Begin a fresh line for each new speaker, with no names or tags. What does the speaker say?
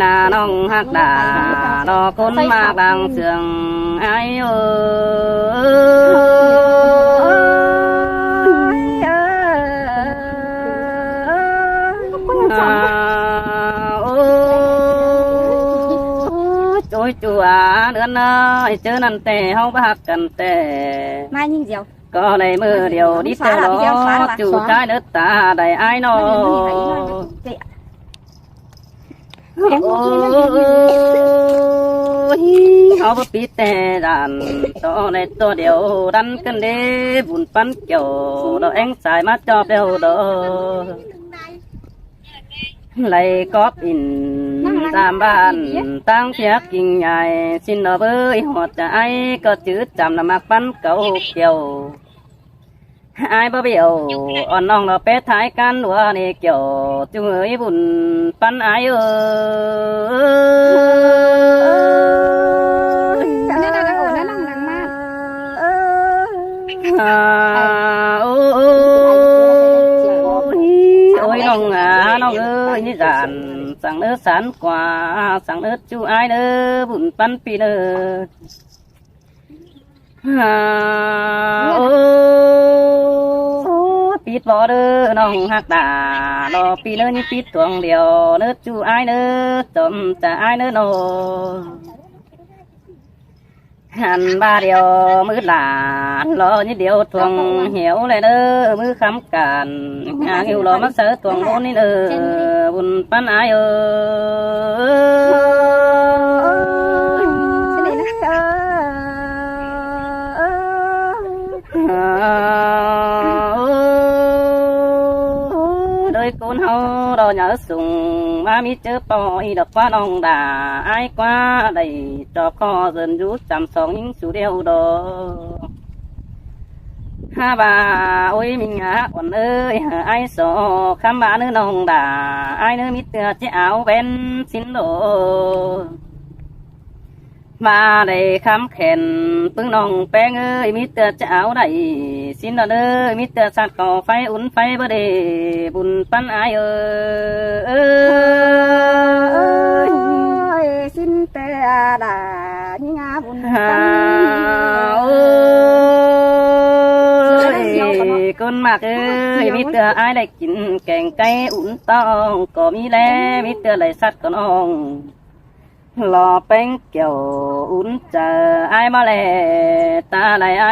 น่ะน้องฮักดาดอกคนมากดังเสียงไอ้โอ้ยจัวเดือนน้อยเจอนั่นแต่เฮาบ่ฮักกันแต่
มายิงเดียว
ก็ในมือเดียวดิเตอร์จู่ใจเนื้อตาได้ไอ้นอเขาปีแต่ดันตัวในตัวเดียวดันกันเด้บุญปั้นเกี่ยวดอกแองสายมาจอบเดียวดอไหลกอบอินตามบ้านตั้งเสียกิ่งใหญ่สินดอกเบยหอดใจก็จืดจำน้ำมักปั้นเก่าเกี่ยวไอ้บ่เบี้ยวอ่อนน้องเราเป็ดท้ายกันหัวนี่เกี่ยวจุงเอ๋ยบุญปั้นไอ้น้องน้องเอ้ยนี่จานสั่งเนื้อสารกว่าสั่งเนื้อจูไอ้เด้อบุญปั้นปีเด้อปิดบ่เด้อน้องฮักดารอปีเด้อนี่ปิดตวงเดียวเนื้อจูไอ้เด้อจมจะไอ้เด้อโนหันบาเดียวมือหลานรอนี่เดียวทวงเหี่ยวเลยเด้อมือค้ำกันหิวรอมาเสือทวงบนนี่เด้อบุญปั้นไอ้โดยคนเฮารอหยาสุ่งมามีเจอปอยดอกฟ้าน้องด่าไอ้กว่าได้จอบคอเดินยุจำสองยิงสู่เดียวดอฮาบาโอ้ยมิงหาอ่อนเอ้ยไอ้สอคำบาเนื้อน้องด่าไอ้เนื้อมิเตือจะเอาเป็นสินโดมาได้คำแขนปึ้งน้องแป้งเอ้ยมิเตือจะเอาได้สินเด้อมิเตือสัตว์ก่อไฟอุ่นไฟบ่ได้บุญปั้นไอเอ้
ยสินเตือดานี่งาบุญปั้
นคนมากเอ้ยมิเตือไอได้กินแกงไก่อุ่นต้องก็มีแลมิเตือไหลสัตว์ก็น้องรอแป้งเกี่ยวอุ่นเจอไอ้มาแลตาไหลไอ้